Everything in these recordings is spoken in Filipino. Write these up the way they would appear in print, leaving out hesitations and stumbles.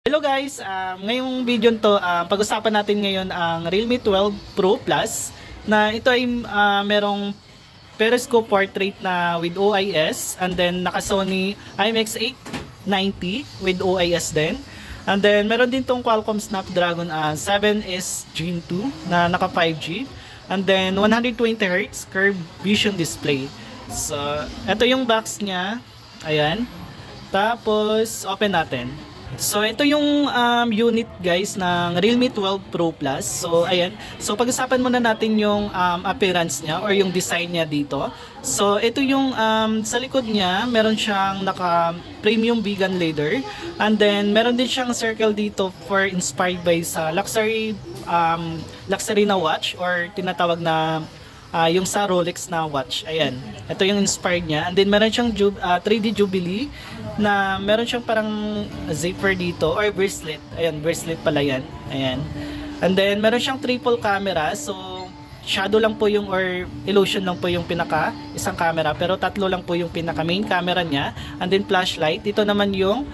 Hello guys, ngayong video to, pag-usapan natin ngayon ang Realme 12 Pro Plus na ito ay merong periscope portrait na with OIS, and then naka Sony IMX890 with OIS din. And then meron din tong Qualcomm Snapdragon 7S Gen 2 na naka 5G, and then 120Hz curved vision display. So ito yung box niya, ayan. Tapos open natin. So ito yung unit guys ng Realme 12 Pro Plus. So ayan. So pag-usapan muna natin yung appearance niya or yung design niya dito. So ito yung sa likod niya, meron siyang naka premium vegan leather, and then meron din siyang circle dito for inspired by sa luxury na watch or tinatawag na yung sa Rolex na watch. Ayan. Ito yung inspired niya. And then meron siyang 3D Jubilee na meron siyang parang zipper dito or bracelet. Ayan, bracelet pala yan. Ayan. And then meron siyang triple camera. So shadow lang po yung or illusion lang po yung pinaka isang camera, pero tatlo lang po yung pinaka main camera niya. And then flashlight. Ito naman yung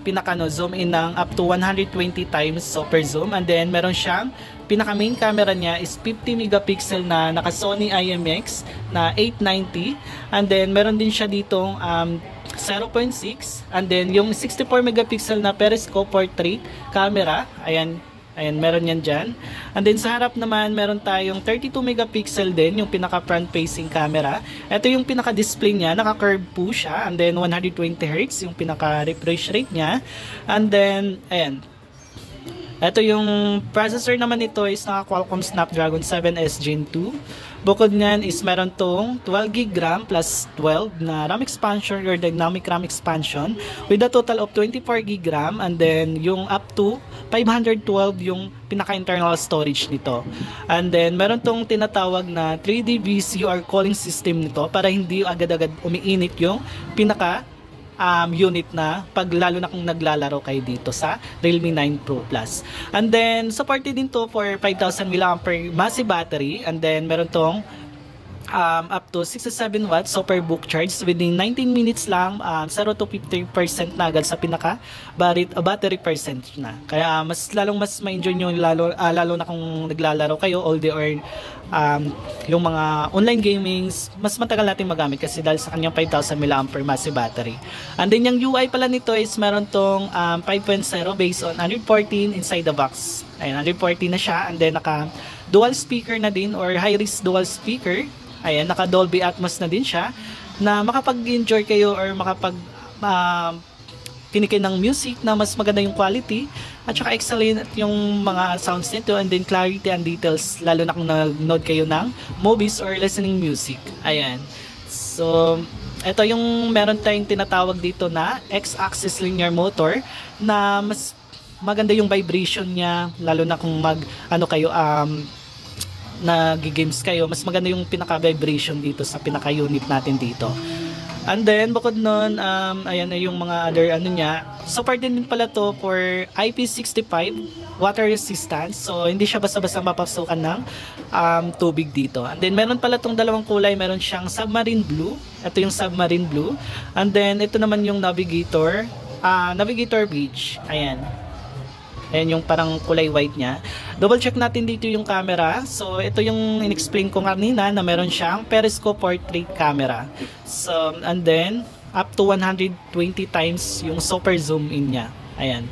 pinaka zoom in ng up to 120 times super zoom. And then meron siyang pinaka main camera niya is 50 megapixel na naka Sony IMX na 890, and then meron din siya ditong 0.6, and then yung 64 megapixel na periscope portrait camera, ayan, meron yan dyan. And then sa harap naman meron tayong 32 megapixel din yung pinaka front facing camera. Ito yung pinaka display niya, naka curve po siya, and then 120Hz yung pinaka refresh rate niya. And then ayan, ito yung processor naman nito is naka Qualcomm Snapdragon 7S Gen 2. Bukod niyan is meron tong 12GB RAM plus 12 na RAM expansion or dynamic RAM expansion with a total of 24GB RAM, and then yung up to 512 yung pinaka-internal storage nito. And then meron tong tinatawag na 3D VCR calling system nito para hindi agad-agad umiinit yung pinaka unit na pag lalo na kung naglalaro kayo dito sa Realme 9 Pro Plus. And then supported din to for 5000 mAh massive battery, and then meron tong up to 67 watts super book charge within 19 minutes lang, 0 to 50% na agad sa pinaka battery percent na. Kaya mas ma-enjoy nyo lalo na kung naglalaro kayo all day or yung mga online gamings, mas matagal natin magamit kasi dahil sa kanyang 5000 mAh massive battery. And then yung UI pala nito is meron tong 5.0 based on 114 inside the box. Ayun, 114 na siya, and then naka dual speaker na din or high-res dual speaker. Ayan, naka Dolby Atmos na din siya na makapag-enjoy kayo or makapag kinikin ng music na mas maganda yung quality at saka excellent yung mga sounds nito, and then clarity and details lalo na kung nag-node kayo ng movies or listening music. Ayan. So, ito yung meron tayong tinatawag dito na X-axis linear motor na mas maganda yung vibration niya lalo na kung kayo nag-games kayo, mas maganda yung pinaka-vibration dito sa pinaka-unit natin dito. And then, bukod nun, ayan na yung mga other niya. Support din pala to for IP65 water resistance. So, hindi siya basta-basta mapasukan ng tubig dito. And then, meron pala tong dalawang kulay. Meron siyang submarine blue. Ito yung submarine blue. And then, ito naman yung navigator beige. Ayan. Ayan yung parang kulay white niya. Double check natin dito yung camera. So ito yung in-explain ko kanina na meron siyang periscope portrait camera. So and then up to 120 times yung super zoom in niya. Ayan.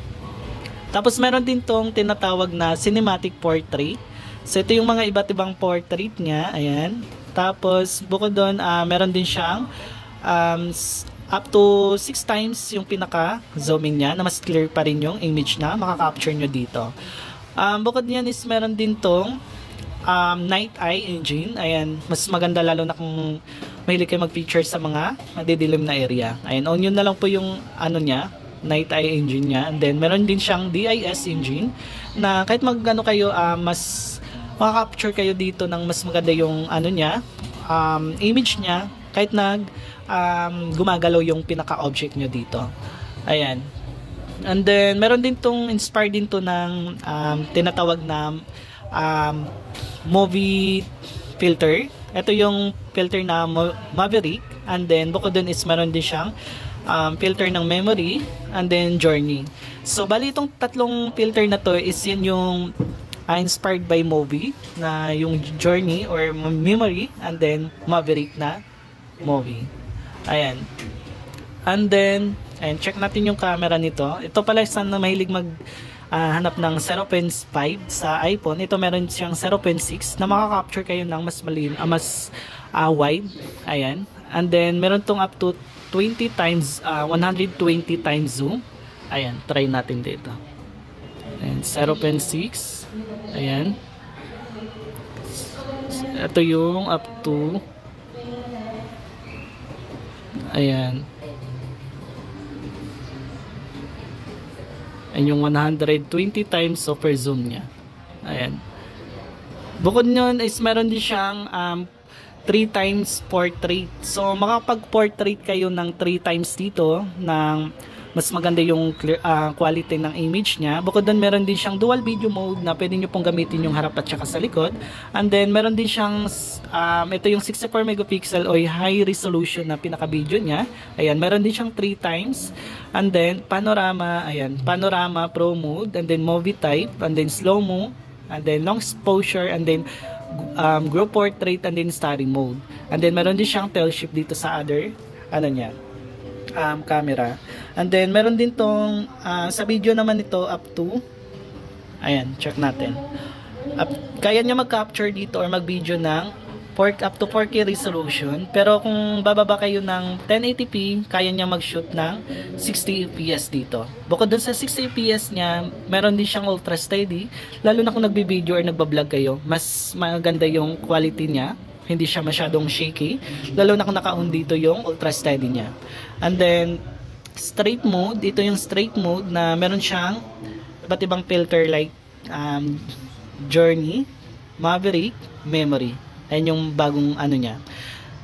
Tapos meron din tong tinatawag na cinematic portrait. So ito yung mga iba't ibang portrait niya. Ayan. Tapos bukod doon meron din siyang up to 6 times yung pinaka zooming niya na mas clear pa rin yung image na makaka-capture nyo dito. Bukod niyan is meron din tong night eye engine. Ayan, mas maganda lalo na kung mahilig kayo mag-picture sa mga madidilim na area. Ayan, on yun na lang po yung niya, night eye engine niya. And then meron din siyang DIS engine na kahit kayo mas makaka-capture kayo dito ng mas maganda yung niya, image niya kahit gumagalaw yung pinaka-object nyo dito. Ayan. And then, meron din tong inspired din to ng tinatawag na movie filter. Ito yung filter na Maverick. And then, bukod dun is meron din siyang filter ng memory and then journey. So bali itong tatlong filter na to is yun yung inspired by movie na yung Journey or Memory, and then Maverick na movie. Ayan. And then ayan, check natin yung camera nito. Ito pala isa na mahilig hanap ng 0.5 sa iPhone. Ito meron siyang 0.6 na makaka-capture kayo ng mas wide. Ayan. And then meron tong up to 20 times 120 times zoom. Ayan, try natin dito. Ayan, 0.6. Ayan. Ito yung up to, ayan. Ayan yung 120 times super zoom niya. Ayan. Bukod nyon is meron din siyang 3 times portrait. So makapag-portrait kayo ng 3 times dito ng mas maganda yung quality ng image niya. Bukod doon, meron din siyang dual video mode na pwede nyo pong gamitin yung harap at saka sa likod. And then meron din siyang ito yung 64 megapixel o high resolution na pinaka-video niya. Ayan, meron din siyang 3 times. And then panorama, ayan, panorama pro mode, and then movie type, and then slow-mo, and then long exposure, and then group portrait, and then starry mode. And then meron din siyang tail shift dito sa other camera. And then meron din tong sa video naman ito up to, ayan, check natin. Kaya niya mag-capture dito or mag-video ng up to 4K resolution. Pero kung bababa kayo ng 1080p, kaya niya mag-shoot ng 60 fps dito. Bukod dun sa 60 fps niya, meron din siyang ultra steady. Lalo na kung nagbi-video or nagbablog kayo, mas maganda yung quality niya. Hindi siya masyadong shaky, lalo na kung naka-on dito yung ultra steady niya. And then straight mode, ito yung straight mode na meron siyang iba't ibang filter like Journey, Maverick, Memory. Ayan yung bagong niya.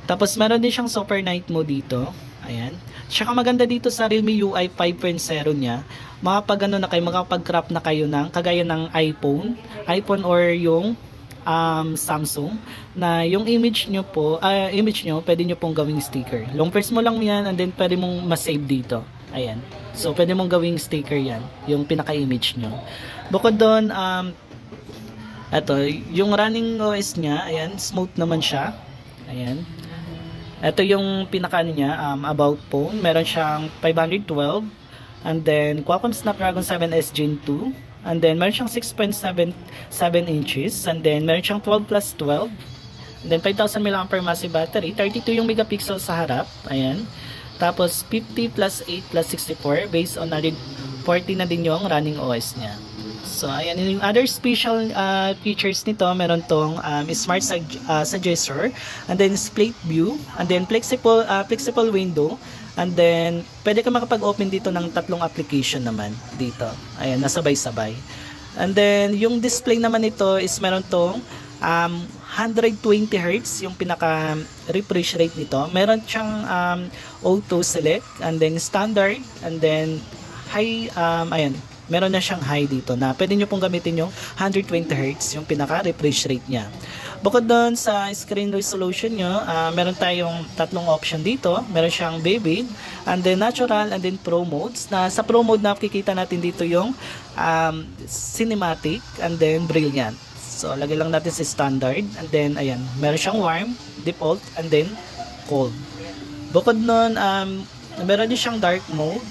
Tapos meron din siyang super night mode dito. Ayan. Tsaka maganda dito sa Realme UI 5.0 niya, makapag-crop na kayo ng kagaya ng iPhone or yung Samsung, na yung image nyo pwede nyo pong gawing sticker. Long press mo lang yan and then pwede mong ma-save dito. Ayan. So pwede mong gawing sticker yan, yung pinaka-image nyo. Bukod doon, ito, yung running OS nya, ayan, smooth naman siya. Ayan. Ito yung pinaka niya, about phone. Meron siyang 512, and then Qualcomm Snapdragon 7S Gen 2. And then meron siyang 6.7 inches, and then meron siyang 12 plus 12, and then 5,000 mAh massive battery, 32 yung megapixel sa harap, ayan. Tapos 50 plus 8 plus 64, based on 40 na din yung running OS niya. So ayan, yung other special features nito, meron tong smart suggester, and then split view, and then flexible window. And then, pwede ka makapag-open dito ng 3 application naman dito. Ayan, nasabay-sabay. And then, yung display naman nito is meron tong 120 Hz yung pinaka-refresh rate nito. Meron siyang auto select, and then standard, and then high, ayan, meron na siyang high dito na pwede nyo pong gamitin yung 120 Hz yung pinaka-refresh rate niya. Bukod doon sa screen resolution nyo, meron tayong 3 option dito. Meron siyang baby, and then natural, and then pro modes. Na sa pro mode, nakikita natin dito yung cinematic, and then brilliant. So lagay lang natin sa standard, and then ayan, meron siyang warm, default, and then cold. Bukod doon, meron din siyang dark mode.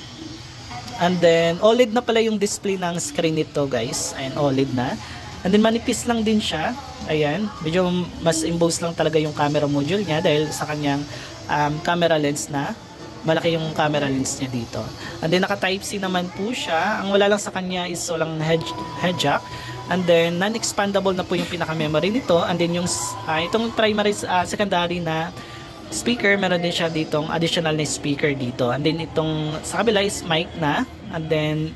And then OLED na pala yung display ng screen nito, guys. Ayan, OLED na. And then manipis lang din siya. Ayan, medyo mas embossed lang talaga yung camera module niya dahil sa kanyang camera lens na malaki yung camera lens niya dito. And then naka Type-C naman po siya. Ang wala lang sa kanya is walang head jack. And then non-expandable na po yung pinaka-memory nito. And then yung itong primary secondary na speaker, meron din siya ditong additional na speaker dito. And then itong sa kabila is mic na. And then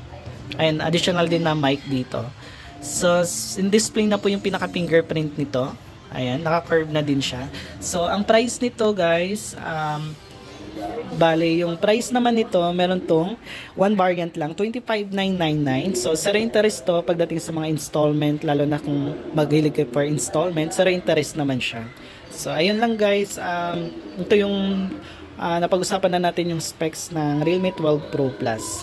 ayan, additional din na mic dito. So, in display na po yung pinaka-fingerprint nito. Ayan, naka-curve na din siya. So, ang price nito, guys, bale, yung price naman nito, meron tong one variant lang, 25,999. So, zero interest to pagdating sa mga installment, lalo na kung maghilig kayo for installment, zero interest naman siya. So, ayun lang, guys. Ito yung napag-usapan na natin yung specs ng Realme 12 Pro Plus.